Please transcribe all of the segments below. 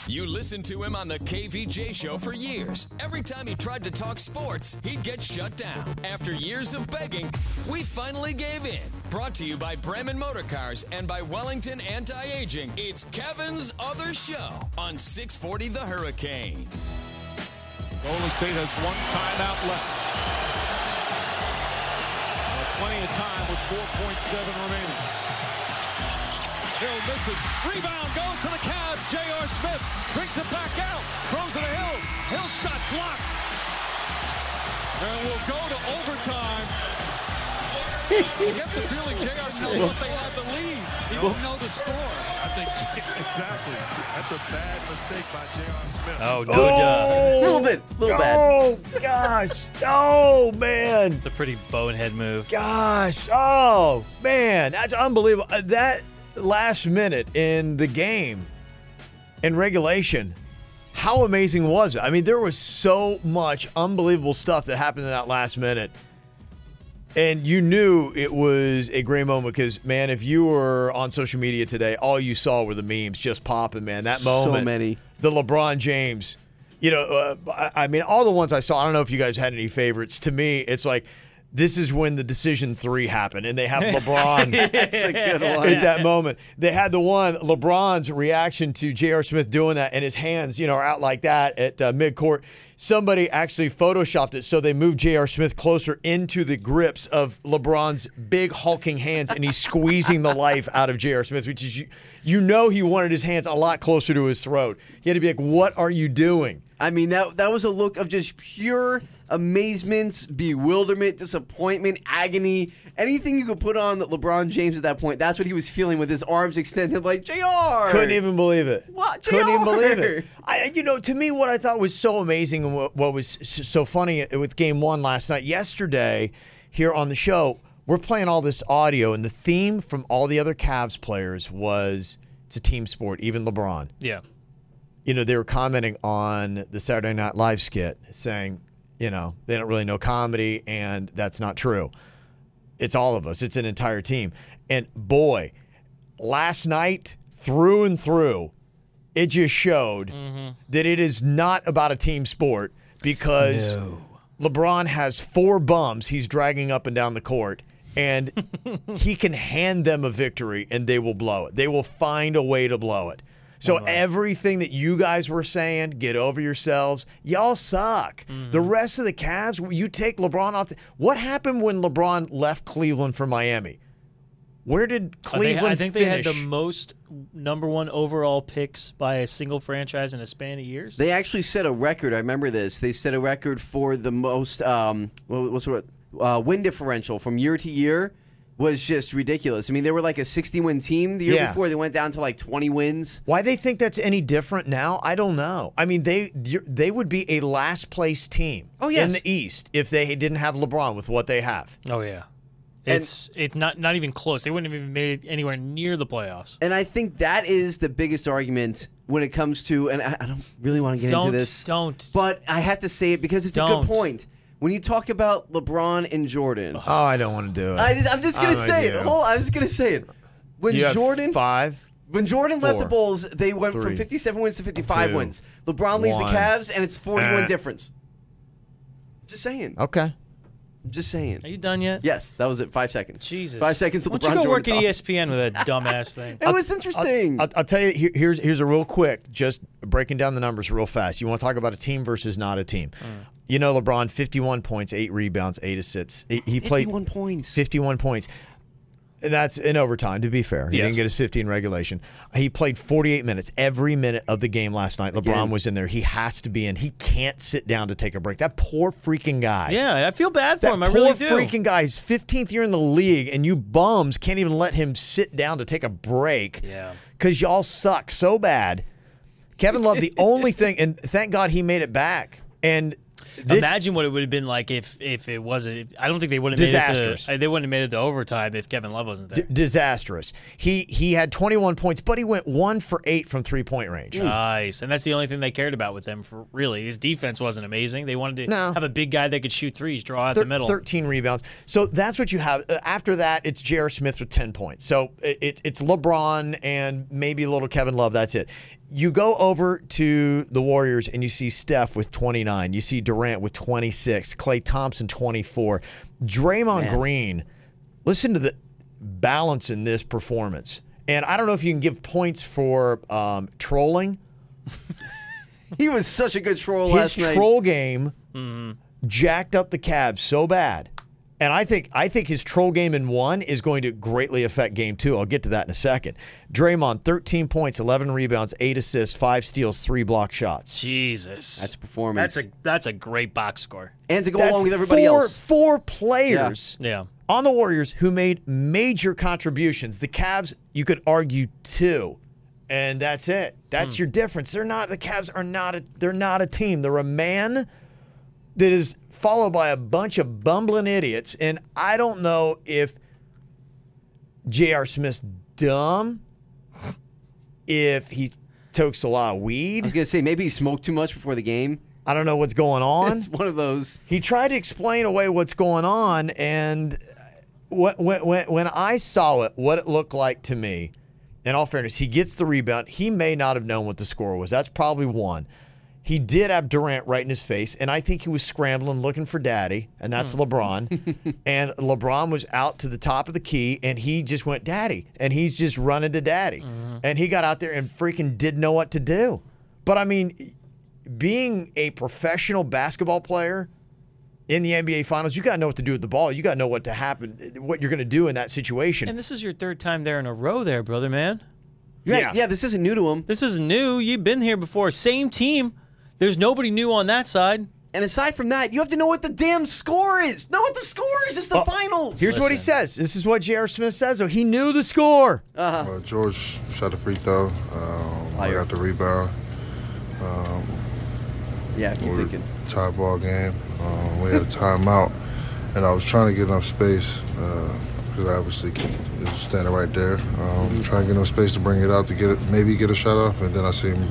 You listened to him on the KVJ show for years. Every time he tried to talk sports, he'd get shut down. After years of begging, we finally gave in. Brought to you by Bremen Motor Cars and by Wellington Anti-Aging. It's Kevin's Other Show on 640 The Hurricane. Golden State has one timeout left. Plenty of time with 4.7 remaining. Hill misses. Rebound goes to the Cavs. J.R. Smith brings it back out. Throws it to Hill. Hill shot blocked. And we'll go to overtime. You get the feeling J.R. Smith thought they had the lead. He didn't know the score. I think exactly. That's a bad mistake by J.R. Smith. Oh, no duh. A little bit. Bad. Oh, gosh. Oh, man. It's a pretty bonehead move. Gosh. Oh, man. That's unbelievable. That last minute in the game, in regulation, how amazing was it? I mean, there was so much unbelievable stuff that happened in that last minute. And you knew it was a great moment because, man, if you were on social media today, all you saw were the memes just popping, man. That moment. So many. The LeBron James. You know, I mean, all the ones I saw, I don't know if you guys had any favorites. To me, it's like, this is when the decision 3 happened, and they have LeBron That's a good one. at that moment. They had the one, LeBron's reaction to J.R. Smith doing that, and his hands, are out like that at midcourt. Somebody actually photoshopped it, so they moved J.R. Smith closer into the grips of LeBron's big hulking hands, and he's squeezing the life out of J.R. Smith, which is, he wanted his hands a lot closer to his throat. He had to be like, what are you doing? I mean, that was a look of just pure amazement, bewilderment, disappointment, agony. Anything you could put on LeBron James at that point, that's what he was feeling with his arms extended like, JR. Couldn't even believe it. What? Couldn't even JR? believe it. To me, what I thought was so amazing and what was so funny with Game 1 last night, yesterday here on the show, we're playing all this audio, and the theme from all the other Cavs players was it's a team sport, even LeBron. Yeah. They were commenting on the Saturday Night Live skit saying, they don't really know comedy, and that's not true. It's all of us. It's an entire team. And boy, last night, through and through, it just showed that it is not about a team sport because LeBron has 4 bums he's dragging up and down the court, and he can hand them a victory, and they will blow it. They will find a way to blow it. So everything that you guys were saying, get over yourselves, y'all suck. The rest of the Cavs, you take LeBron off. What happened when LeBron left Cleveland for Miami? Where did Cleveland I think finish? they had the most #1 overall picks by a single franchise in a span of years. They actually set a record. I remember this. They set a record for the most win differential from year to year. Was just ridiculous. I mean, they were like a 60-win team the year before. They went down to like 20 wins. Why they think that's any different now, I don't know. I mean, they would be a last-place team in the East if they didn't have LeBron with what they have. Oh, yeah. It's not even close. They wouldn't have even made it anywhere near the playoffs. And I think that is the biggest argument when it comes to, and I don't really want to get into this. But I have to say it because it's a good point. When you talk about LeBron and Jordan. Oh, I don't want to do it. I'm just going to say it. I'm just going to say it. When Jordan left the Bulls, they went from 57 wins to 55 wins. LeBron leaves the Cavs, and it's 40-win difference. Just saying. Okay. I'm just saying. Are you done yet? Yes, that was it. 5 seconds. Jesus. 5 seconds. Why don't you go work at ESPN with that dumbass thing? It was interesting. I'll tell you. Here's a real quick, just breaking down the numbers real fast. You want to talk about a team versus not a team. LeBron, 51 points, 8 rebounds, 8 assists. He played 51 points. 51 points. And that's in overtime, to be fair. He didn't get his 15 regulation. He played 48 minutes. Every minute of the game last night, LeBron was in there. He has to be in. He can't sit down to take a break. That poor freaking guy. Yeah, I feel bad for him. I That really poor do. freaking guy. His 15th year in the league, and you bums can't even let him sit down to take a break. Yeah. Because y'all suck so bad. Kevin Love, the only thing, and thank God he made it back. And imagine what it would have been like if it wasn't. I don't think they would have made it to. They wouldn't have made it to overtime if Kevin Love wasn't there. Disastrous. He had 21 points, but he went 1 for 8 from 3-point range. Nice, and that's the only thing they cared about with him. For really, his defense wasn't amazing. They wanted to have a big guy that could shoot threes, draw out the middle. 13 rebounds. So that's what you have. After that, it's J.R. Smith with 10 points. So it's LeBron and maybe a little Kevin Love. That's it. you go over to the Warriors and you see Steph with 29. You see Durant with 26. Klay Thompson, 24. Draymond Green, listen to the balance in this performance. And I don't know if you can give points for trolling. He was such a good troll last night. His troll game jacked up the Cavs so bad. And I think his troll game in 1 is going to greatly affect game 2. I'll get to that in a second. Draymond, 13 points, 11 rebounds, 8 assists, 5 steals, 3 block shots. Jesus. That's performance. That's a great box score. And to go along with everybody else. 4 players on the Warriors who made major contributions. The Cavs, you could argue 2. And that's it. That's your difference. The Cavs are not a team. They're a man that is followed by a bunch of bumbling idiots. And I don't know if J.R. Smith's dumb, if he tokes a lot of weed. I was going to say, maybe he smoked too much before the game. I don't know what's going on. It's one of those. He tried to explain away what's going on, and when I saw it, what it looked like to me, in all fairness, he gets the rebound. He may not have known what the score was. That's probably one. He did have Durant right in his face, and I think he was scrambling, looking for daddy, and that's LeBron. And LeBron was out to the top of the key, and he just went, daddy, and he's just running to daddy. And he got out there and freaking didn't know what to do. But, I mean, being a professional basketball player in the NBA Finals, you got to know what to do with the ball. You got to know what to happen, what you're going to do in that situation. And this is your 3rd time there in a row there, brother, man. Yeah, this isn't new to him. This isn't new. You've been here before. Same team. There's nobody new on that side. And aside from that, you have to know what the damn score is. Know what the score is. It's the finals. Here's what he says. This is what J.R. Smith says, though. He knew the score. George shot a free throw. I got the rebound. Keep thinking. Tie ball game. We had a timeout, and I was trying to get enough space because I obviously was standing right there. Trying to get enough space to bring it out to get it, maybe get a shot off, and then I see him.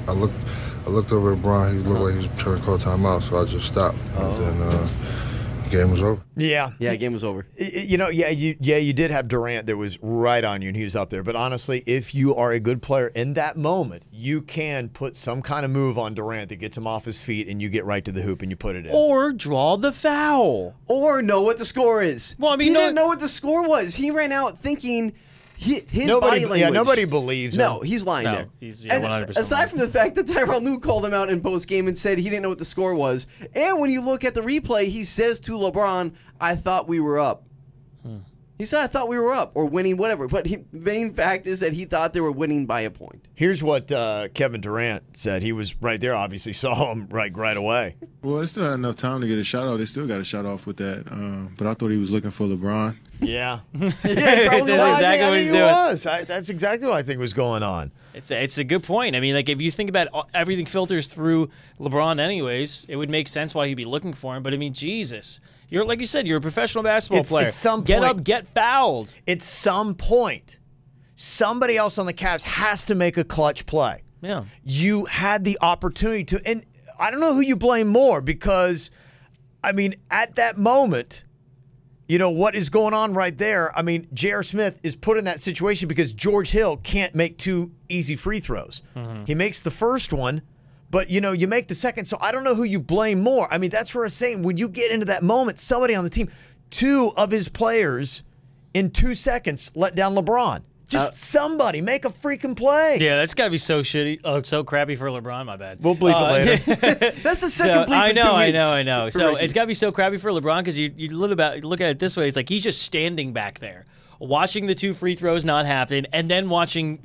I looked over at Brian. He looked like he was trying to call timeout, so I just stopped. And then the game was over. Yeah, game was over. You did have Durant that was right on you, and he was up there. But honestly, if you are a good player in that moment, you can put some kind of move on Durant that gets him off his feet, and you get right to the hoop and you put it in. Or draw the foul. Or know what the score is. Well, I mean, he didn't know what the score was. He ran out thinking his body language. Yeah, nobody believes him. No, he's lying there. He's 100% aside from the fact that Tyronn Lue called him out in post-game and said he didn't know what the score was, and when you look at the replay, he says to LeBron, I thought we were up. He said, I thought we were up or winning, whatever. But the main fact is that he thought they were winning by a point. Here's what Kevin Durant said. He was right there, obviously saw him right away. Well, they still had enough time to get a shot off. They still got a shot off with that. But I thought he was looking for LeBron. Yeah. That's exactly what he's doing. That's exactly what I think was going on. It's a good point. I mean, like, if you think about everything filters through LeBron anyways, it would make sense why he'd be looking for him. But, I mean, Jesus. You're, like you said, you're a professional basketball player. At some point, get up, get fouled. At some point, somebody else on the Cavs has to make a clutch play. Yeah. You had the opportunity to, and I don't know who you blame more because, I mean, at that moment, you know, what is going on right there? I mean, J.R. Smith is put in that situation because George Hill can't make 2 easy free throws. He makes the first one, but, you know, you make the second. So I don't know who you blame more. I mean, that's where I'm saying when you get into that moment, somebody on the team, 2 of his players in 2 seconds let down LeBron. Just somebody make a freaking play. Yeah, that's got to be so shitty. Oh, so crappy for LeBron. My bad. We'll bleep it later. That's the second bleep in 2 weeks. I know. So it's got to be so crappy for LeBron because you look at it this way. It's like he's just standing back there, watching the 2 free throws not happen, and then watching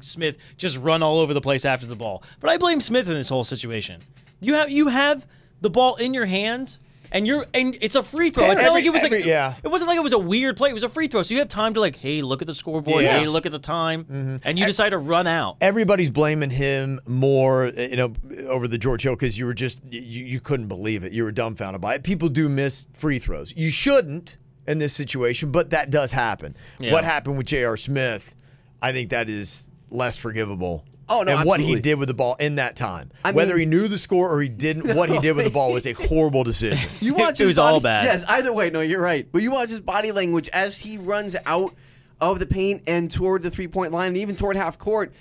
Smith just run all over the place after the ball. But I blame Smith in this whole situation. You have the ball in your hands. And it's a free throw. It's not like it was it wasn't like it was a weird play. It was a free throw. So you have time to like, hey, look at the scoreboard. Yeah. Hey, look at the time, and you decide to run out. Everybody's blaming him more, you know, over the George Hill because you were just you couldn't believe it. You were dumbfounded by it. People do miss free throws. You shouldn't in this situation, but that does happen. Yeah. What happened with J.R. Smith? I think that is less forgivable. Oh, no, and absolutely. What he did with the ball in that time. Whether he knew the score or he didn't, what he did with the ball was a horrible decision. You watch it was all bad. Yes, either way, no, you're right. But you watch his body language as he runs out of the paint and toward the three-point line and even toward half court.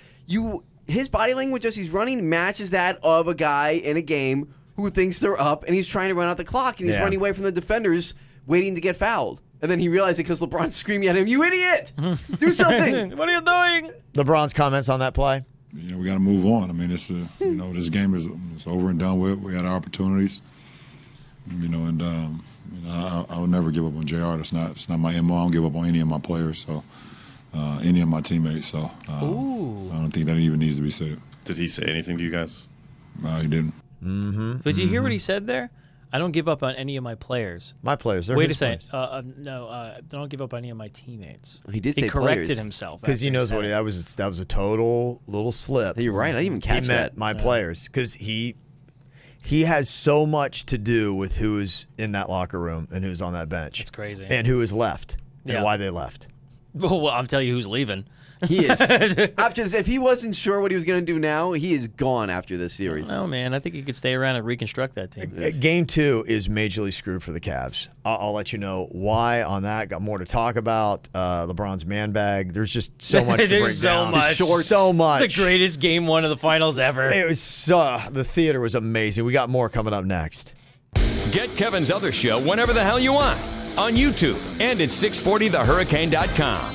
his body language as he's running matches that of a guy in a game who thinks they're up and he's trying to run out the clock and he's running away from the defenders waiting to get fouled. And then he realized it because LeBron's screaming at him, "You idiot! Do something! What are you doing?" LeBron's comments on that play? We got to move on. I mean, it's this game is over and done with. We had our opportunities, and I would never give up on JR. It's not my MO. I don't give up on any of my players, so any of my teammates. So I don't think that even needs to be said. Did he say anything to you guys? No, he didn't. Did you hear what he said there? I don't give up on any of my players. My players. They're Wait a his second. players. I don't give up on any of my teammates. He did He say corrected players. himself Because he knows said what it. that was a total little slip. You're right. I didn't even catch He that. meant my players because he has so much to do with who is in that locker room and who's on that bench. It's crazy. And who is left and why they left. Well, I'll tell you who's leaving. He is. After this, if he wasn't sure what he was going to do now, he is gone after this series. Oh man, I think he could stay around and reconstruct that team. Game 2 is majorly screwed for the Cavs. I'll let you know why on that. Got more to talk about. LeBron's man bag. There's just so much to break There's so down. much. So much. It's the greatest game 1 of the finals ever. It was the theater was amazing. We got more coming up next. Get Kevin's other show whenever the hell you want on YouTube and at 640thehurricane.com.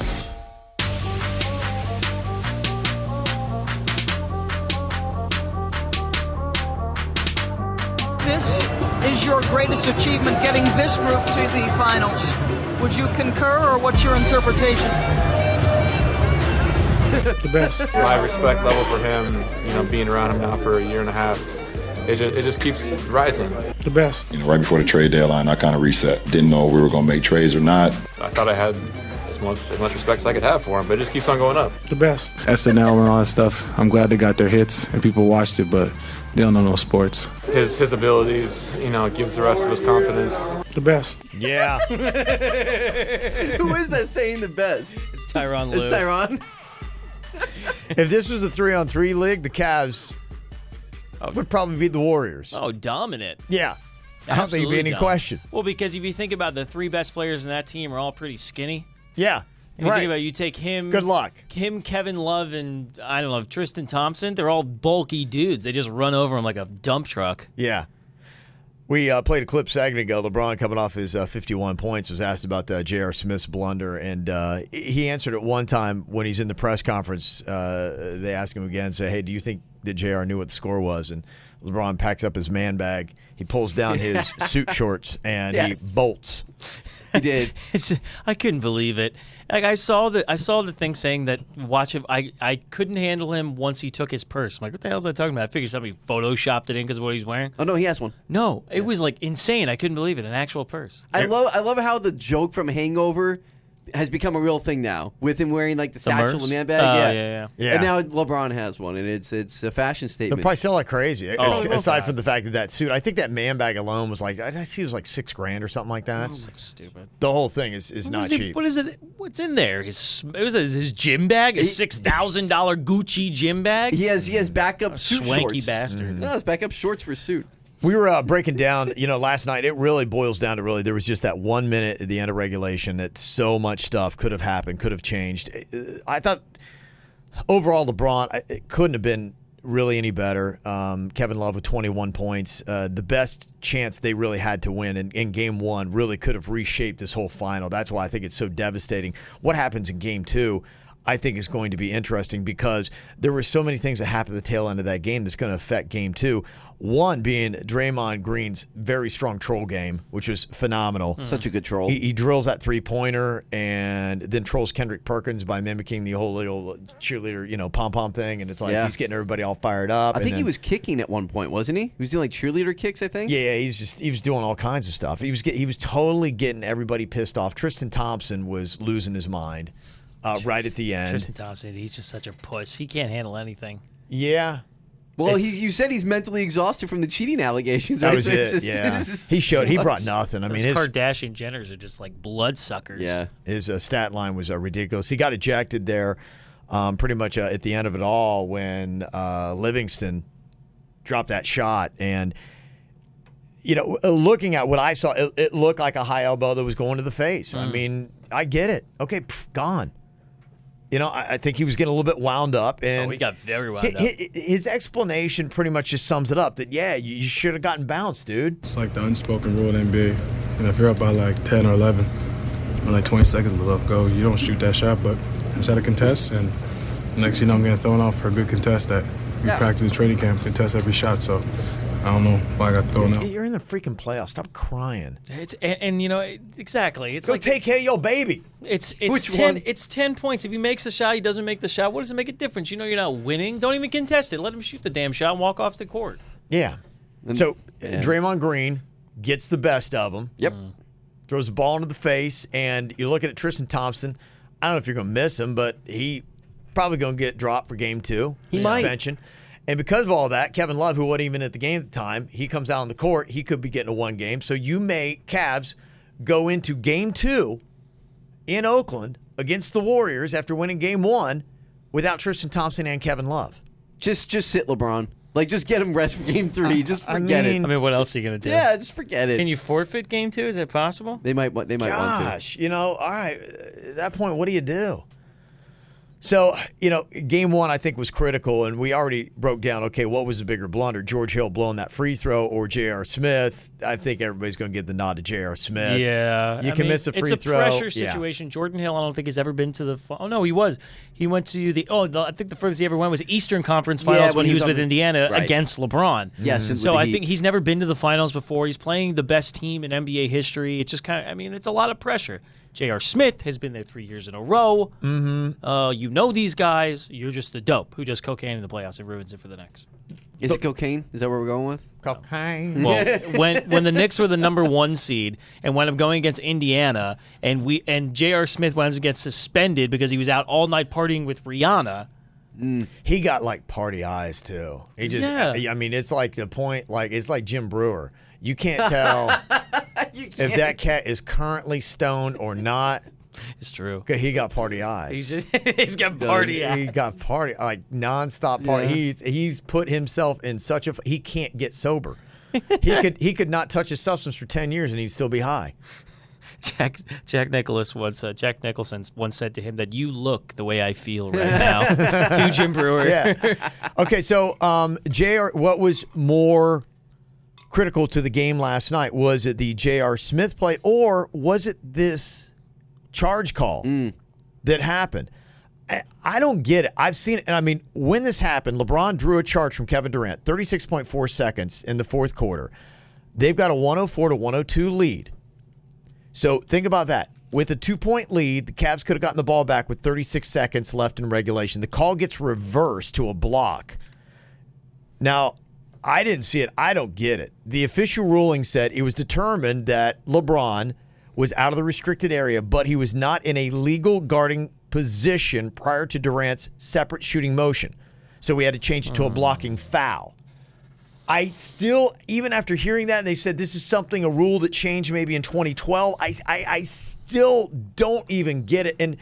This is your greatest achievement, getting this group to the finals. Would you concur, or what's your interpretation? The best. My respect level for him, being around him now for a year and a half, it just keeps rising. The best. Right before the trade deadline, I kind of reset. Didn't know if we were going to make trades or not. I thought I had as much respect as I could have for him, but it just keeps on going up. The best. SNL and all that stuff. I'm glad they got their hits and people watched it, but they don't know no sports. His abilities, gives the rest of us confidence. The best. Yeah. Who is that saying the best? It's Tyronn Lue. It's Tyronn. If this was a 3-on-3 league, the Cavs would probably beat the Warriors. Oh, dominant. Yeah. I don't think it'd be any question. Well, because if you think about the 3 best players in that team are all pretty skinny. Yeah. And you think about it, you take him. Good luck. Him, Kevin Love, and I don't know, Tristan Thompson. They're all bulky dudes. They just run over him like a dump truck. Yeah. We played a clip a second ago. LeBron, coming off his 51 points, was asked about J.R. Smith's blunder, and he answered it one time when he's in the press conference. They asked him again, say, "Hey, do you think that J.R. knew what the score was?" And LeBron packs up his man bag. He pulls down his suit shorts, and he bolts. He did. I couldn't believe it. Like I saw the thing saying that watch him. I couldn't handle him once he took his purse. I'm like, what the hell is that talking about? I figured somebody photoshopped it in because of what he's wearing. Oh no, he has one. No, it was like insane. I couldn't believe it. An actual purse. I love how the joke from Hangover has become a real thing now, with him wearing like the satchel, Merce? the man bag. Yeah. And now LeBron has one, and it's a fashion They'll statement. probably sell like crazy. Oh, aside from the fact that suit, I think that man bag alone was like, I see it was like $6,000 or something like that. So stupid. The whole thing is not cheap. What is it? What's in there? His gym bag, a $6,000 Gucci gym bag. He has backup suit Swanky shorts. bastard. No, it's backup shorts for suit. We were breaking down, last night. It really boils down to there was just that 1 minute at the end of regulation that so much stuff could have happened, could have changed. I thought overall LeBron, it couldn't have been really any better. Kevin Love with 21 points. The best chance they really had to win in Game 1 really could have reshaped this whole final. That's why I think it's so devastating. What happens in Game 2, I think, is going to be interesting because there were so many things that happened at the tail end of that game that's going to affect Game 2. One being Draymond Green's very strong troll game, which was phenomenal. Such a good troll. He drills that three-pointer and then trolls Kendrick Perkins by mimicking the whole little cheerleader, pom-pom thing, and it's like he's getting everybody all fired up. I think he was kicking at one point, wasn't he? He was doing like cheerleader kicks, I think. Yeah, he was doing all kinds of stuff. He was totally getting everybody pissed off. Tristan Thompson was losing his mind right at the end. Tristan Thompson, he's just such a puss. He can't handle anything. Yeah. Well, you said he's mentally exhausted from the cheating allegations. That right? was So it. Yeah, he brought nothing. I mean, his Kardashian Jenners are just like bloodsuckers. Yeah, his stat line was ridiculous. He got ejected there, pretty much at the end of it all when Livingston dropped that shot, and looking at what I saw, it looked like a high elbow that was going to the face. I mean, I get it. Okay, gone. I think he was getting a little bit wound up. And he got very wound up. His explanation pretty much just sums it up that, you should have gotten bounced, dude. It's like the unspoken rule in the NBA. And if you're up by like 10 or 11, or like 20 seconds left go, you don't shoot that shot, but I just had a contest, and next thing you know, I'm getting thrown off for a good contest that we practice at training camp, contest every shot, so I don't know why I got thrown out. You're in the freaking playoffs. Stop crying. Exactly. It's Go like take care of your baby. It's Which 10. one? It's 10 points. If he makes the shot, he doesn't make the shot. What does it make a difference? You're not winning. Don't even contest it. Let him shoot the damn shot and walk off the court. Yeah. So Draymond Green gets the best of him. Yep. Throws the ball into the face, and you're looking at Tristan Thompson. I don't know if you're going to miss him, but he probably going to get dropped for game 2. He might. Suspension. And because of all that, Kevin Love, who wasn't even at the game at the time, he comes out on the court. He could be getting a 1 game. So you may, Cavs, go into game 2 in Oakland against the Warriors after winning game 1 without Tristan Thompson and Kevin Love. Just sit LeBron. Like, just get him rest for game 3. Just forget it. I mean, what else are you going to do? Yeah, just forget it. Can you forfeit game 2? Is that possible? They might want to. Gosh, all right. At that point, what do you do? So, game 1, I think, was critical, and we already broke down, okay, what was the bigger blunder? George Hill blowing that free throw or J.R. Smith? I think everybody's going to give the nod to J.R. Smith. Yeah. You can miss a free throw. It's a pressure situation. Jordan Hill, I don't think, has ever been to the – oh, no, he was. He went to I think the furthest he ever went was Eastern Conference Finals when he was with Indiana against LeBron. Yes. So I think he's never been to the finals before. He's playing the best team in NBA history. It's just kind of – it's a lot of pressure. J.R. Smith has been there 3 years in a row. Mm-hmm. You know these guys. You're just the dope who does cocaine in the playoffs and ruins it for the Knicks. Is it cocaine? Is that what we're going with? Cocaine. Well, when the Knicks were the number 1 seed and wound up going against Indiana, and J.R. Smith wound up getting suspended because he was out all night partying with Rihanna. He got like party eyes too. He just, it's like the point. Like it's like Jim Brewer. You can't tell if that cat is currently stoned or not. It's true. He got party eyes. He's got party eyes. He got party, like nonstop party. Yeah. He's put himself in such a. He can't get sober. he could not touch his substance for 10 years and he'd still be high. Jack Nicholson once said to him that you look the way I feel right now. To Jim Brewer. Yeah. Okay, so JR, what was more critical to the game last night? Was it the J.R. Smith play, or was it this charge call that happened? I don't get it. I've seen it, and when this happened, LeBron drew a charge from Kevin Durant, 36.4 seconds in the fourth quarter. They've got a 104-102 lead. So think about that. With a 2-point lead, the Cavs could have gotten the ball back with 36 seconds left in regulation. The call gets reversed to a block. Now, I didn't see it. I don't get it. The official ruling said it was determined that LeBron was out of the restricted area, but he was not in a legal guarding position prior to Durant's separate shooting motion. So we had to change it to a blocking foul. I still, even after hearing that, and they said this is a rule that changed maybe in 2012, I still don't even get it. And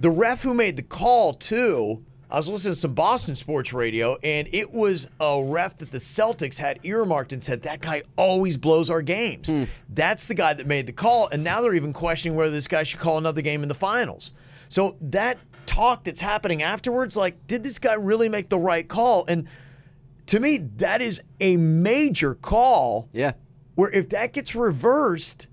the ref who made the call, too, I was listening to some Boston sports radio, and it was a ref that the Celtics had earmarked and said, that guy always blows our games. That's the guy that made the call, and now they're even questioning whether this guy should call another game in the finals. So that talk that's happening afterwards, like, did this guy really make the right call? And to me, that is a major call. Yeah. Where if that gets reversed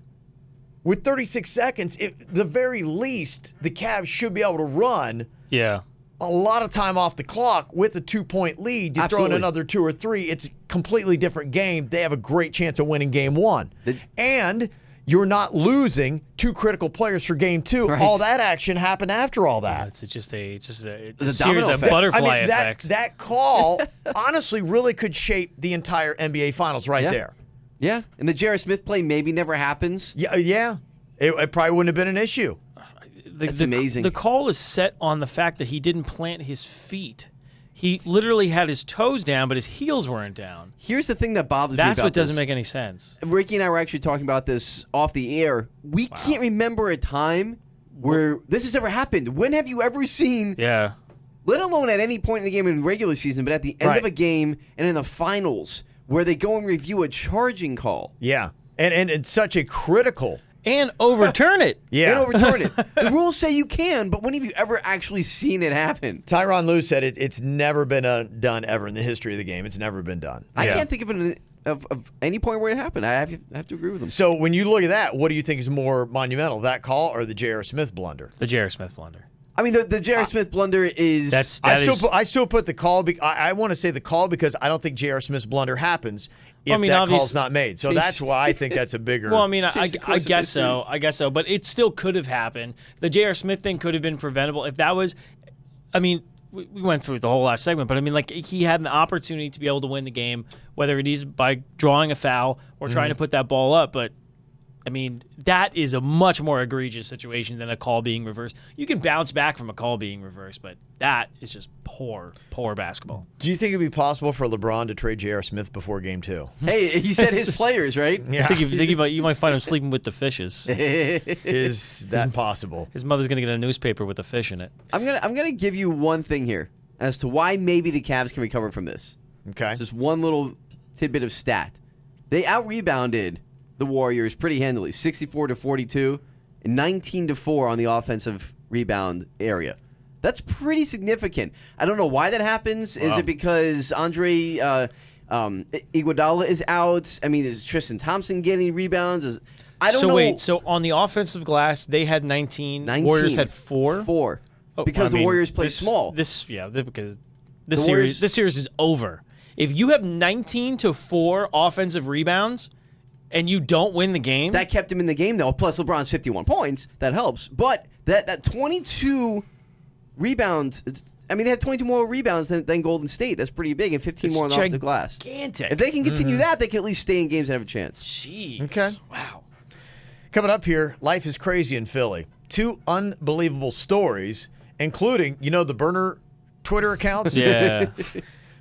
with 36 seconds, at the very least, the Cavs should be able to run a lot of time off the clock with a 2-point lead. You throw in another 2 or 3, it's a completely different game. They have a great chance of winning game 1. And you're not losing 2 critical players for game 2. Right. All that action happened after all that. It's just a series of butterfly effects. That call honestly really could shape the entire NBA Finals there. Yeah, and the J.R. Smith play maybe never happens. Yeah. It probably wouldn't have been an issue. That's amazing. The call is set on the fact that he didn't plant his feet. He literally had his toes down, but his heels weren't down. Here's the thing that bothers me That's about what doesn't this. make any sense. Ricky and I were actually talking about this off the air. We can't remember a time where this has ever happened. When have you ever seen, let alone at any point in the game in regular season, but at the end of a game and in the finals, where they go and review a charging call? Yeah, and it's such a critical And overturn it. Yeah. And overturn it. The rules say you can, but when have you ever actually seen it happen? Tyronn Lue said it's never been done ever in the history of the game. It's never been done. I can't think of any point where it happened. I have to agree with him. So when you look at that, what do you think is more monumental, that call or the J.R. Smith blunder? The J.R. Smith blunder. I mean, the J.R. Smith blunder is... I still put the call... I want to say the call because I don't think J.R. Smith's blunder happens if that call's not made. So that's why I think that's a bigger... Well, I mean, I guess so. I guess so. But it still could have happened. The J.R. Smith thing could have been preventable. If that was... I mean, we went through the whole last segment, but I mean, like, he had an opportunity to be able to win the game, whether it is by drawing a foul or trying to put that ball up. But, I mean, that is a much more egregious situation than a call being reversed. You can bounce back from a call being reversed, but that is just poor basketball. Do you think it'd be possible for LeBron to trade J.R. Smith before Game 2? Hey, he said his players, right? Yeah. I think you might find him sleeping with the fishes. Is that possible? His mother's going to get a newspaper with a fish in it. I'm gonna give you one thing here as to why maybe the Cavs can recover from this. Okay. Just one little tidbit of stat. They out-rebounded the Warriors pretty handily, 64-42, and 19-4 on the offensive rebound area. That's pretty significant. I don't know why that happens. Wow. Is it because Andre Iguodala is out? I mean, is Tristan Thompson getting rebounds? I don't know. So wait, so on the offensive glass, they had 19. Warriors had 4? 4. Oh, because the Warriors play small. Because this series is over. If you have 19-4 offensive rebounds and you don't win the game, that kept him in the game though. Plus LeBron's 51 points, that helps. But that 22 rebounds. I mean, they had 22 more rebounds than Golden State. That's pretty big, and 15 more off the glass. Gigantic. If they can continue that, they can at least stay in games and have a chance. Jeez. Okay. Wow. Coming up here, life is crazy in Philly. 2 unbelievable stories, including, the burner Twitter accounts. Yeah.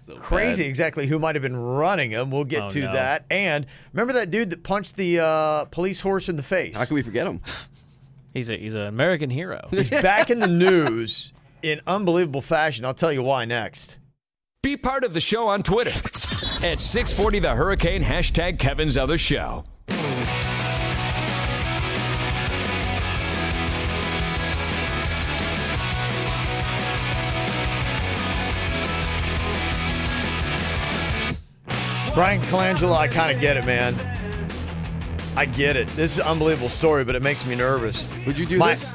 So crazy bad. exactly who might have been running them. We'll get to that. And remember that dude that punched the police horse in the face? How can we forget him? He's an American hero. He's back in the news in unbelievable fashion. I'll tell you why next. Be part of the show on Twitter at 640 The Hurricane, hashtag Kevin's Other Show. Brian Colangelo, I kind of get it, man. I get it. This is an unbelievable story, but it makes me nervous. Would you do this?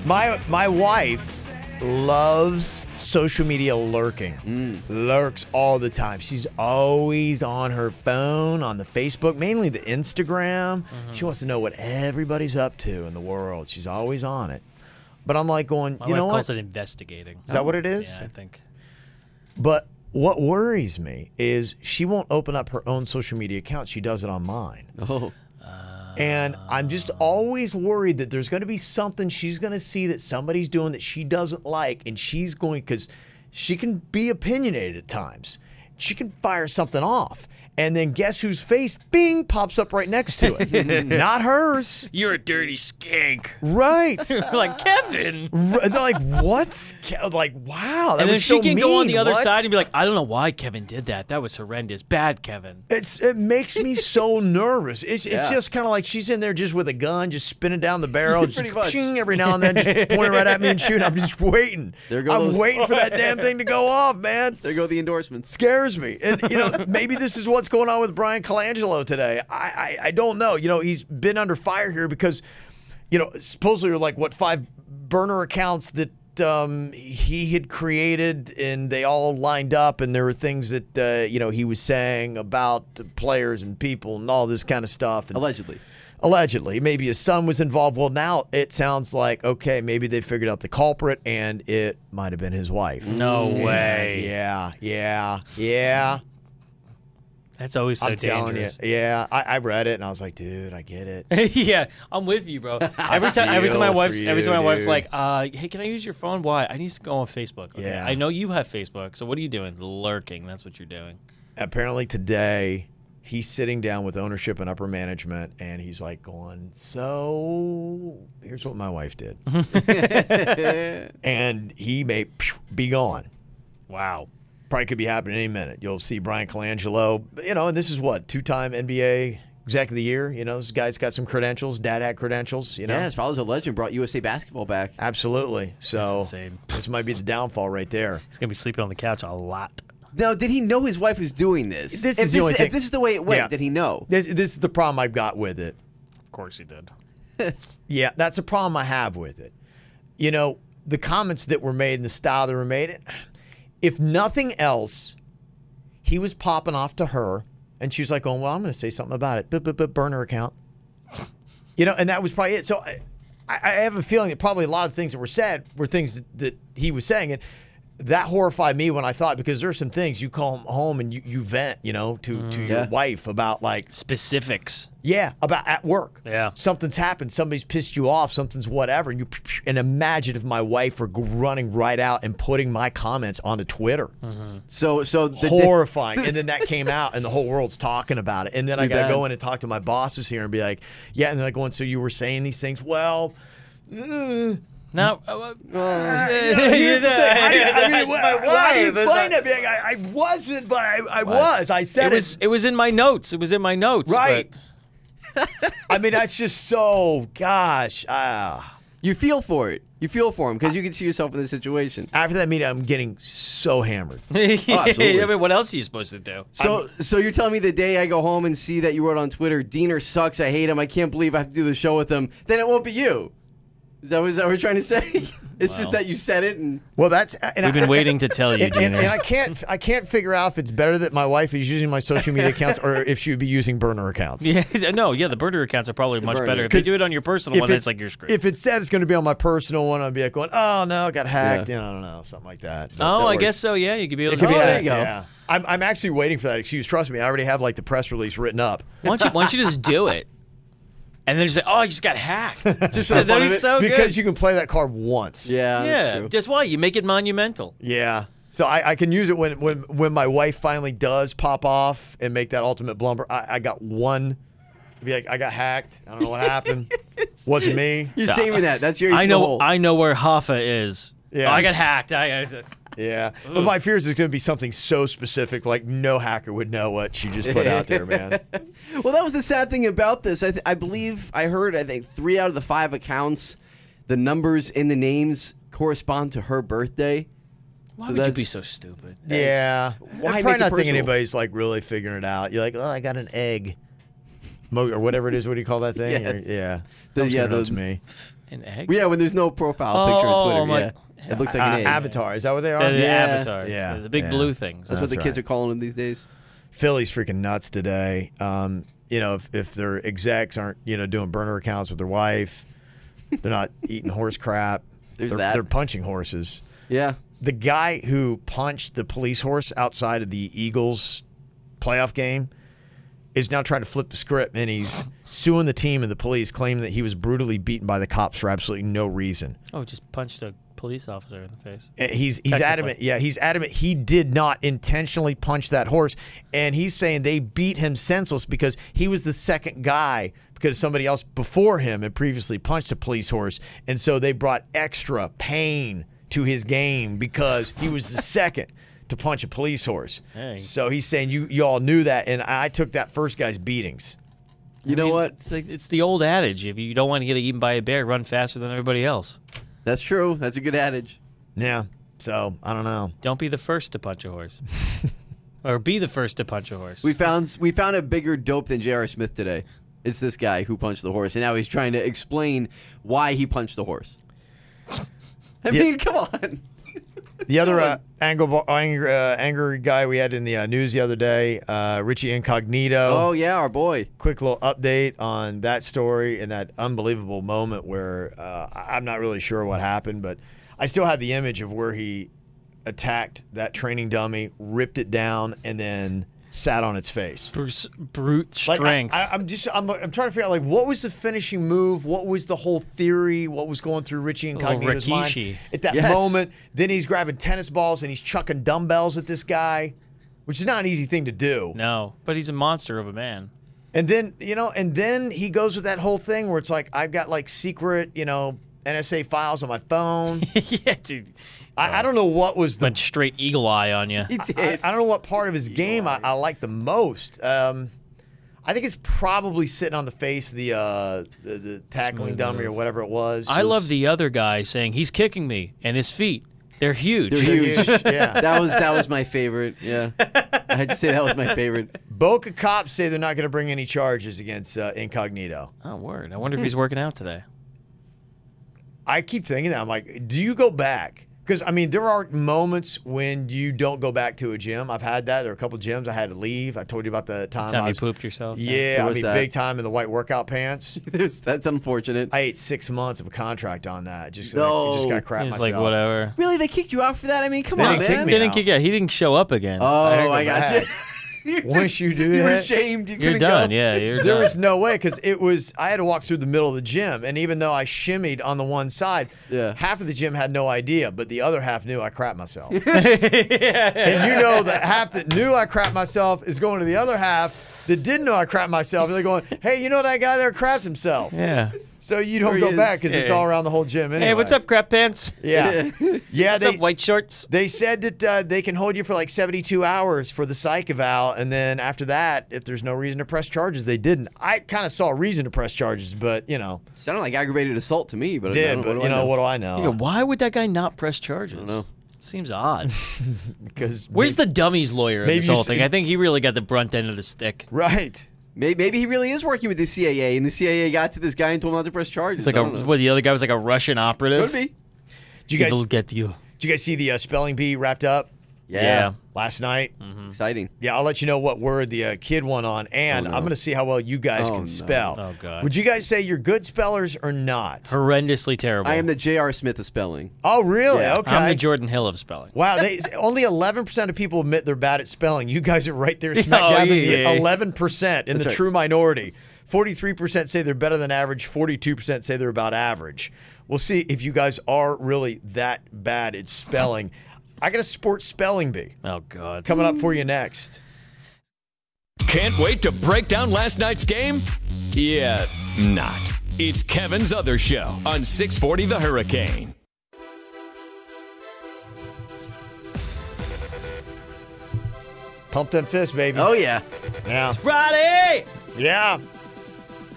My wife loves social media lurking. Lurks all the time. She's always on her phone, on the Facebook, mainly the Instagram. She wants to know what everybody's up to in the world. She's always on it. But I'm like going, My wife calls it investigating. Is that what it is? Yeah, I think. But what worries me is she won't open up her own social media account. She does it on mine. Oh. And I'm just always worried that there's going to be something she's going to see that somebody's doing that she doesn't like, and she's going, because she can be opinionated at times. She can fire something off. And then guess whose face, bing, pops up right next to it. Not hers. You're a dirty skank. Right. Like, Kevin. They're like, what? Like, wow. That And then was she so can go on the mean. other What? side and be like, I don't know why Kevin did that. That was horrendous. Bad Kevin. It makes me so nervous. It's Yeah. just kind of like she's in there just with a gun, just spinning down the barrel, just Pretty much. ching every now and then, just pointing right at me and shooting. I'm just waiting. There go I'm those- waiting for that damn thing to go off, man. There go the endorsements. Scares me. And, maybe this is what's going on with Brian Colangelo today. I don't know. He's been under fire here because, supposedly there are like, 5 burner accounts that he had created, and they all lined up, and there were things that, he was saying about players and people and all this kind of stuff. And Allegedly. Maybe his son was involved. Well, now it sounds like, okay, maybe they figured out the culprit, and it might have been his wife. No way. Yeah. That's always so I'm telling you. dangerous. Yeah, I read it and I was like, dude, I get it. Yeah, I'm with you, bro. Every time my wife's dude. like, hey, can I use your phone? Why? I need to go on Facebook. Okay, Yeah. I know you have Facebook, so what are you doing? Lurking. That's what you're doing. Apparently today, he's sitting down with ownership and upper management, and he's like going, so here's what my wife did. And he may be gone. Wow. Probably could be happening any minute. You'll see Brian Colangelo, and this is what, 2-time NBA exec of the year. You know, this guy's got some credentials. Dad had credentials. You know, Yeah, his father's a legend. Brought USA basketball back. absolutely. So That's insane. this might be the downfall right there. He's gonna be sleeping on the couch a lot. Now, did he know his wife was doing this? This if is the only thing. If this is the way it went, Yeah. did he know? This is the problem I've got with it. Of course he did. Yeah, that's a problem I have with it. You know, the comments that were made and the style that were made, if nothing else, he was popping off to her, and she was like, "Oh, well, I'm going to say something about it." But burner account. You know, and that was probably it. So I have a feeling that probably a lot of things that were said were things that he was saying, and that horrified me when I thought, because there's some things you call home and you vent, you know, to your wife about, like, Specifics. yeah, about at work. Yeah. Something's happened. Somebody's pissed you off. Something's whatever. And imagine if my wife were running right out and putting my comments onto Twitter. So Horrifying. And then that came out and the whole world's talking about it. And then I Too got to bad. go in and talk to my bosses here and be like, yeah. And they're like going, so you were saying these things? Well, Now, here's the thing. How do you explain it? Being, I wasn't, but I was. I said it. It was in my notes. It was in my notes. Right. but- I mean, that's just so, gosh. You feel for it. You feel for him because you can see yourself in this situation. After that meeting, I'm getting so hammered. absolutely. I mean, what else are you supposed to do? So you're telling me the day I go home and see that you wrote on Twitter, Diener sucks, I hate him, I can't believe I have to do the show with him, then it won't be you. Is that what you're trying to say? It's just that you said it and Well, that's We've been waiting to tell you, and Diener. I can't figure out if it's better that my wife is using my social media accounts or if she would be using burner accounts. Yeah, the burner accounts are probably much better. If you do it on your personal one, it's like you're screwed. If it said it's going to be on my personal one, I'd be like going, oh no, I got hacked. I don't know, something like that. I guess so. Yeah, you could be able It to. could be there that. you go. Yeah. I'm actually waiting for that excuse. Trust me, I already have like the press release written up. Why don't you just do it? And then just say, "Oh, I just got hacked." just for the fun of it. so Because good. you can play that card once. Yeah, that's true. Just why you make it monumental. Yeah. So I can use it when my wife finally does pop off and make that ultimate blumber. I got one. Be like, I got hacked. I don't know what happened. Wasn't me. You're saving that. That's your I know where Hoffa is. Yeah. Oh, I got hacked. Yeah. But my fears is going to be something so specific, like no hacker would know what she just put out there, man. Well, that was the sad thing about this. I believe I heard, 3 out of the 5 accounts, the numbers in the names correspond to her birthday. Why would you be so stupid? Yeah. Why I'm probably make it not thinking personal? anybody's like really figuring it out. You're like, oh, I got an egg. Or whatever it is. What do you call that thing? Yes. Or, yeah. It's me. An egg? Yeah, when there's no profile picture on Twitter. my- Yeah. It looks like an egg. Avatar. Is that what they are? The Yeah. avatars. Yeah. The big Yeah. blue things. That's what the That's kids right. are calling them these days. Philly's freaking nuts today. You know, if their execs aren't, doing burner accounts with their wife, they're not eating horse crap. There's they're, that. They're punching horses. Yeah. The guy who punched the police horse outside of the Eagles playoff game is now trying to flip the script, and he's suing the team and the police, claiming that he was brutally beaten by the cops for absolutely no reason. Oh, just punched a police officer in the face. He's Technically. adamant. Yeah, he's adamant. He did not intentionally punch that horse, and he's saying they beat him senseless because he was the second guy because somebody else before him had previously punched a police horse, and so they brought extra pain to his game because he was the second to punch a police horse. Dang. So he's saying you all knew that, and I took that first guy's beatings. You know what? It's the old adage: if you don't want to get eaten by a bear, run faster than everybody else. That's true. That's a good adage. Yeah. So I don't know. Don't be the first to punch a horse, or be the first to punch a horse. We found a bigger dope than J.R. Smith today. It's this guy who punched the horse, and now he's trying to explain why he punched the horse. I mean, come on. The other angry guy we had in the news the other day, Richie Incognito. Oh, yeah, our boy. Quick little update on that story and that unbelievable moment where I'm not really sure what happened, but I still have the image of where he attacked that training dummy, ripped it down, and then sat on its face. Brute strength. I'm trying to figure out, like, what was the finishing move? What was the whole theory? What was going through Richie Incognito's Rikishi. mind at that Yes. moment? Then he's grabbing tennis balls and he's chucking dumbbells at this guy, which is not an easy thing to do. No, but he's a monster of a man. And then, and then he goes with that whole thing where it's like, I've got like secret, NSA files on my phone. Yeah, dude. I don't know what was the Went straight eagle eye on you. He did. I don't know what part of his game I like the most. I I think it's probably sitting on the face of the tackling Smooth dummy or move. whatever it was. I love the other guy saying he's kicking me, and his feet, they're huge. They're huge. Yeah. That was my favorite. Yeah, I had to say that was my favorite. Boca cops say they're not going to bring any charges against Incognito. Oh, word. I wonder if he's working out today. I keep thinking that. I'm like, do you go back? Because, I mean, there are moments when you don't go back to a gym. I've had that. There are a couple gyms I had to leave. I told you about the time I you was, pooped yourself? Yeah, I was mean, that? big time in the white workout pants. That's unfortunate. I ate 6 months of a contract on that. Just No. just got crap He's myself. like, whatever. Really, they kicked you out for that? I mean, come They on, didn't kick man. me Didn't out. kick out. He didn't show up again. Oh, I go got back. you. You Once you do you were that, ashamed. You You're couldn't done. Go. Yeah, you're there done. was no way because I had to walk through the middle of the gym, and even though I shimmied on the one side, half of the gym had no idea, but the other half knew I crapped myself. And you know that half that knew I crapped myself is going to the other half that didn't know I crapped myself, and they're going, "Hey, you know that guy there crapped himself." Yeah. So you don't There go he back is. because it's all around the whole gym anyway. Hey, what's up, crap pants? Yeah. Yeah, What's up, white shorts? They said that they can hold you for like 72 hours for the psych eval, and then after that, if there's no reason to press charges, they didn't. I kind of saw a reason to press charges, but, you know. Sounded like aggravated assault to me, but Did, but, you know, what do I know? Yeah, why would that guy not press charges? I don't know. Seems odd. Because Where's the dummies lawyer in maybe this you whole see- thing? I think he really got the brunt end of the stick. Right. Maybe he really is working with the CIA, and the CIA got to this guy and told him not to press charges. It's like the other guy was like a Russian operative. Could be. Did you It'll guys, get you. did you guys see the spelling bee wrapped up Yeah. last night? Exciting. Yeah, I'll let you know what word the kid won on, and I'm going to see how well you guys Oh, can no. spell. Oh, God. Would you guys say you're good spellers or not? Horrendously terrible. I am the J.R. Smith of spelling. Oh, really? Yeah. Okay. I'm the Jordan Hill of spelling. Wow, only 11% of people admit they're bad at spelling. You guys are right there smack Oh, dab in yeah. the 11% in That's the right. true minority. 43% say they're better than average. 42% say they're about average. We'll see if you guys are really that bad at spelling. I got a sports spelling bee Oh, God. coming up for you next. Can't wait to break down last night's game? Yeah, not. It's Kevin's Other Show on 640 The Hurricane. Pump them fists, baby. Oh, yeah. Yeah. Friday! Yeah.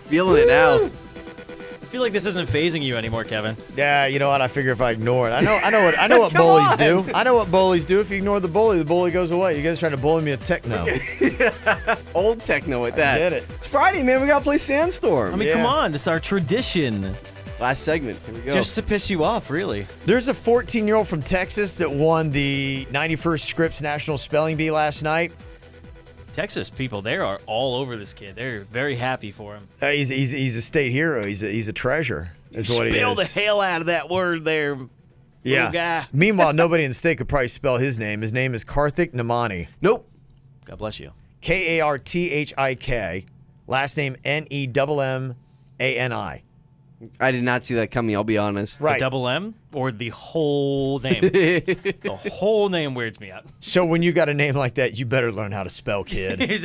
Feeling it now. I feel like this isn't phasing you anymore, Kevin. Yeah, you know what? I figure if I ignore it. I know what bullies do. I know what bullies do. If you ignore the bully goes away. You guys trying to bully me with techno. Old techno at that. Get it. It's Friday, man. We got to play Sandstorm. I mean, come on. This is our tradition. Last segment. Here we go. Just to piss you off, really. There's a 14-year-old from Texas that won the 91st Scripps National Spelling Bee last night. Texas people, they are all over this kid. They're very happy for him. He's a state hero. He's a treasure. Is what he Spell is. the hell out of that word there, little guy. Meanwhile, nobody in the state could probably spell his name. His name is Karthik Namani. Nope. God bless you. Karthik. Last name Nemmani. I did not see that coming, I'll be honest. The Right. double M or the whole name? The whole name weirds me out. So when you got a name like that, you better learn how to spell, kid. he's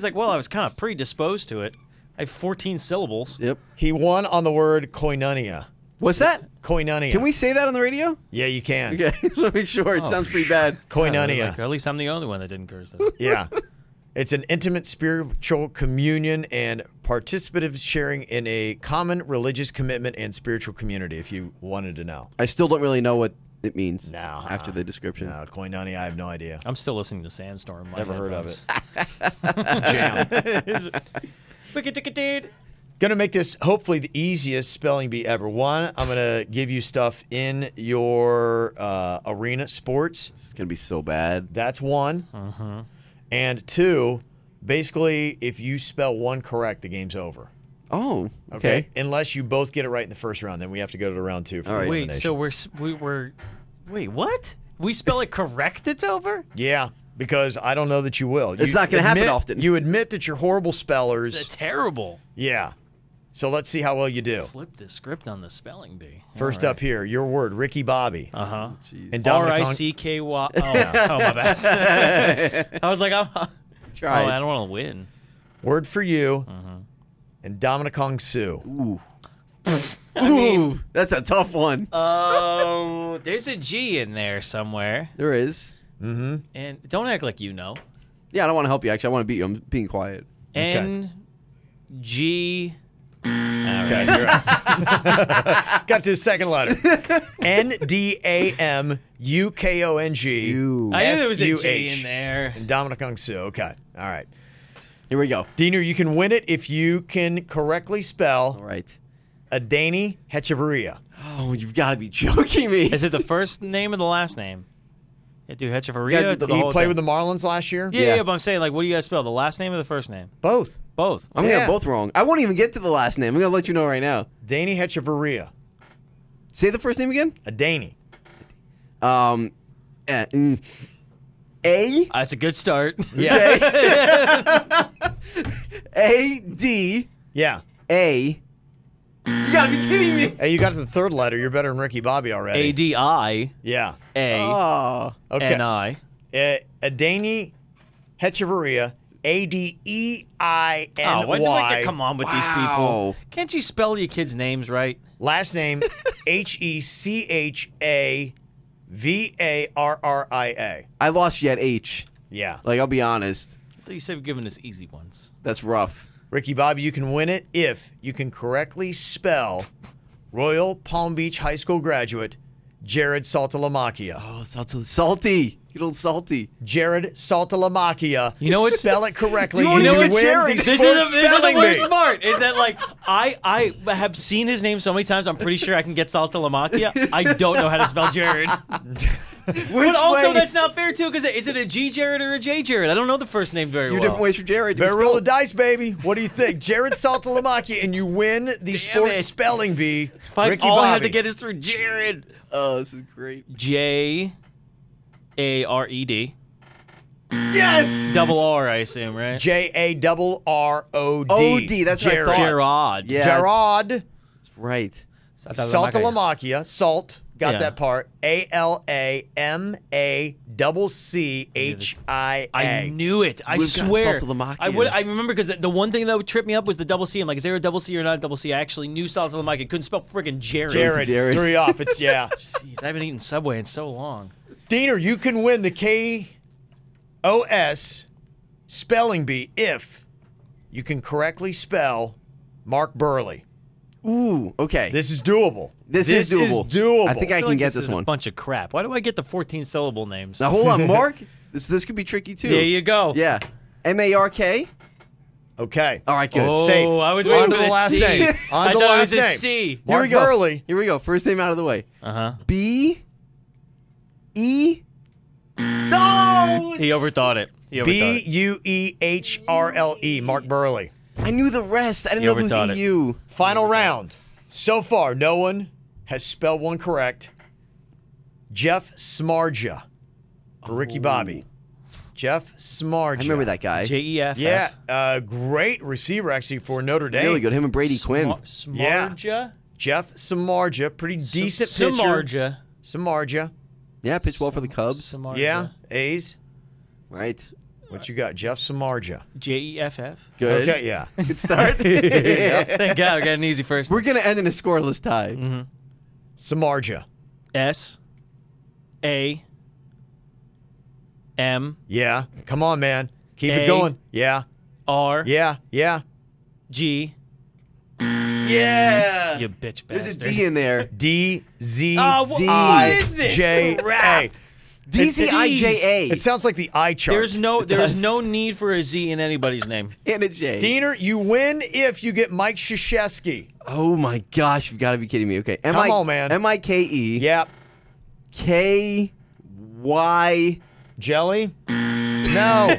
like, well, I was kind of predisposed to it. I have 14 syllables. Yep. He won on the word koinonia. What's that? Koinonia. Can we say that on the radio? Yeah, you can. Okay, so make sure. It sounds pretty bad. Koinonia. Like, or at least I'm the only one that didn't curse this. Yeah. It's an intimate spiritual communion and participative sharing in a common religious commitment and spiritual community, if you wanted to know. I still don't really know what it means No, after the description. No, koinonia, I have no idea. I'm still listening to Sandstorm. in my Never heard of it. headphones. It's a jam. Wicked. Gonna make this hopefully the easiest spelling bee ever. One, I'm gonna give you stuff in your arena sports. This is going to be so bad. That's one. And two, basically, if you spell one correct, the game's over. Oh, okay. Unless you both get it right in the first round, then we have to go to round two. For All the right. Wait, elimination. so wait, what? We spell it correct, it's over? Yeah, because I don't know that you will. It's not gonna happen often. You admit that you're horrible spellers. It's terrible. Yeah. So let's see how well you do. Flip the script on the spelling bee. First up here, your word, Ricky Bobby. Uh-huh. And Dominic R-I-C-K-Y. Oh, my bad. I was like, Try. I don't want to win. Word for you. And Dominic Hong Su. Ooh. Ooh, that's a tough one. Oh, there's a G in there somewhere. There is. Mm-hmm. And don't act like you know. Yeah, I don't want to help you. Actually, I want to beat you. I'm being quiet. N-G... Okay, you're right. Got to the second letter. N-D-A-M-U-K-O-N-G. I knew there was a G S-U-H. in there. And Dominic Ungsu. Okay. All right. Here we go. Diener, you can win it if you can correctly spell All right. Adani Hechavarria. Oh, you've got to be joking me. Is it the first name or the last name? Yeah, dude, Hechavarria. Did he play with the Marlins last year? Yeah, but I'm saying, like, what do you guys spell? The last name or the first name? Both. Both. I'm going to get both wrong. I won't even get to the last name. I'm going to let you know right now. Danny Hechavarria. Say the first name again? Adani. A? That's a good start. Yeah. A-D. Yeah. A. You got to be kidding me. Hey, you got to the third letter. You're better than Ricky Bobby already. A-D-I. Yeah. A. Okay. N-I. Adani Hechavarria. A-D-E-I-N-Y. Oh, come on with these people. Can't you spell your kids' names right? Last name, H-E-C-H-A-V-A-R-R-I-A. I lost you at H. Yeah. Oh. Like, I'll be honest. I thought you said we're giving us easy ones. That's rough. Ricky Bobby, you can win it if you can correctly spell Royal Palm Beach High School graduate Jared Saltalamacchia. Oh, salty. Good old salty. Jared Saltalamacchia. You know what? Spell it correctly. You know win what, Jared? the This sports is the spelling worst bee. part. Is that, like, I have seen his name so many times, I'm pretty sure I can get Saltalamacchia. I don't know how to spell Jared. But also, that's not fair, too, because is it a G Jared or a J Jared? I don't know the first name very well. Different ways for Jared. Better roll the dice, baby. What do you think? Jared Saltalamacchia, and you win the sports spelling bee. Ricky all Bobby. I had to get is through Jared. Oh, this is great. J-A-R-E-D. Yes! Double R, I assume, right? J-A-R-R-O-D. O-D, that's what I thought. Gerard. Yeah, Gerard. That's right. Saltalamacchia. Salt. Got Yeah. that part. A-L-A-M-A-C-C-H-I-A. I knew it. I We've got swear. Saltalamacchia. I remember because the one thing that would trip me up was the double C. I'm like, is there a double C or not a double C? I actually knew Saltalamacchia. Couldn't spell friggin' Jared. Jared. Threw you off. It's, yeah. Jeez, I haven't eaten Subway in so long. Diener, you can win the K-O-S spelling bee if you can correctly spell Mark Burley. Ooh, okay. This is doable. This is doable. I think I feel can like get this this is one. a bunch of crap. Why do I get the 14-syllable names? Now, hold on, Mark. This could be tricky, too. There you go. Yeah. M-A-R-K. Okay. All right, good. Oh, Safe. I was waiting On to for the the last C. name. On I to the thought it last was a name. C. Mark Here we go. Burley. Here we go. First name out of the way. Uh-huh. B-E. No! He overthought it. B-U-E-H-R-L-E. Mark Burley. I knew the rest. I didn't know if it overthought was it. EU. Final round. So far, no one has spelled one correct. Jeff Smarja for Ricky Bobby. Jeff Smarja. I remember that guy. J-E-F-F. Yeah, great receiver actually for Notre Dame. Really good. Him and Brady Quinn. Smarja? Jeff Samardzija, pretty decent pitcher. Samardzija. Yeah, pitched well for the Cubs. Samardzija. Yeah, A's. Right. What you got? Jeff Samardzija. J-E-F-F. Good. Okay, yeah. Good start. Thank God I got an easy first. We're going to end in a scoreless tie. Mm-hmm. Samardzija. S-A-M. Yeah. Come on, man. Keep A. it going. Yeah. R. Yeah. Yeah. G. Yeah. You bitch bastard. There's a D in there. what is this crap? D-Z-I-J-A. It sounds like the eye chart. There's no need for a Z in anybody's name. And a J. Diener, you win if you get Mike Krzyzewski. Oh, my gosh. You've got to be kidding me. Okay. Come on, man. M-I-K-E. Yep. K-Y. Jelly? No.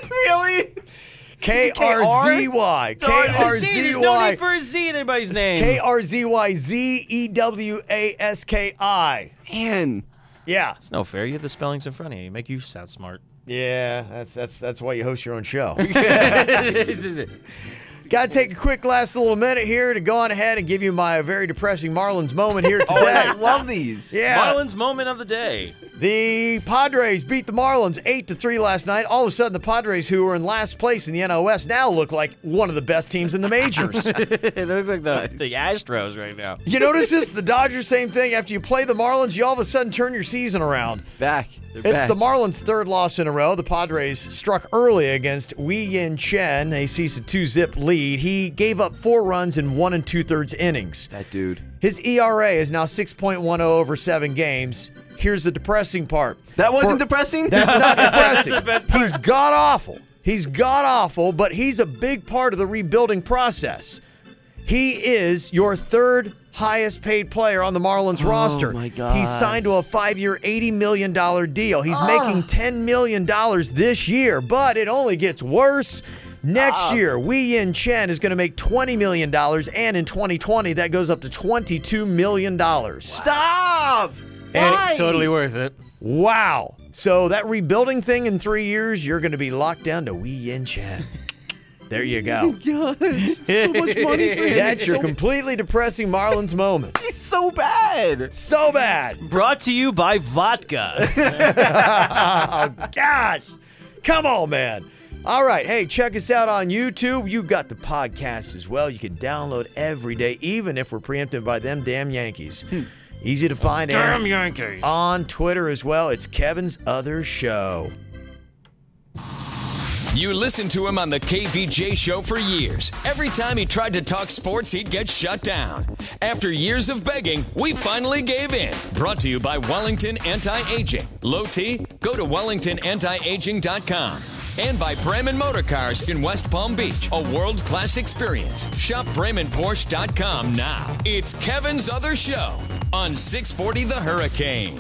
Really? K-R-Z-Y. There's no need K-R-Z-Y. for a Z in anybody's name. K-R-Z-Y-Z-E-W-A-S-K-I. Man. Yeah. It's no fair. You have the spellings in front of you. You make you sound smart. Yeah, that's why you host your own show. Got to take a quick last little minute here to go on ahead and give you my very depressing Marlins moment here today. Oh, and I love these. Yeah. Marlins moment of the day. The Padres beat the Marlins 8-3 last night. All of a sudden, the Padres, who were in last place in the NL West, now look like one of the best teams in the majors. They look like the Astros right now. You notice this? The Dodgers, same thing. After you play the Marlins, you all of a sudden turn your season around. Back. It's the Marlins' third loss in a row. The Padres struck early against Wei Yin Chen. They seized a 2-zip lead. He gave up 4 runs in 1 2/3 innings. That dude. His ERA is now 6.10 over 7 games. Here's the depressing part. That wasn't depressing? That's not depressing. That's the best part. He's god-awful. He's god-awful, but he's a big part of the rebuilding process. He is your third highest paid player on the Marlins roster. My God. He's signed to a 5-year, $80 million deal. He's making $10 million this year, but it only gets worse. Next year, Wei Yin Chen is going to make $20 million, and in 2020, that goes up to $22 million. Stop! And it's totally worth it. Wow. So that rebuilding thing in 3 years, you're going to be locked down to Wei Yin Chen. There you go. God, so much money for him. That's your completely depressing Marlins moments. He's so bad. So bad. Brought to you by vodka. Oh, gosh. Come on, man. All right. Hey, check us out on YouTube. You got the podcast as well. You can download every day, even if we're preempted by them damn Yankees. Easy to find. Damn Yankees. On Twitter as well. It's Kevin's Other Show. You listened to him on the KVJ show for years. Every time he tried to talk sports, he'd get shut down. After years of begging, we finally gave in. Brought to you by Wellington Anti-Aging. Low T? Go to WellingtonAntiAging.com. And by Bremen Motor Cars in West Palm Beach. A world-class experience. Shop BremenPorsche.com now. It's Kevin's Other Show on 640 The Hurricane.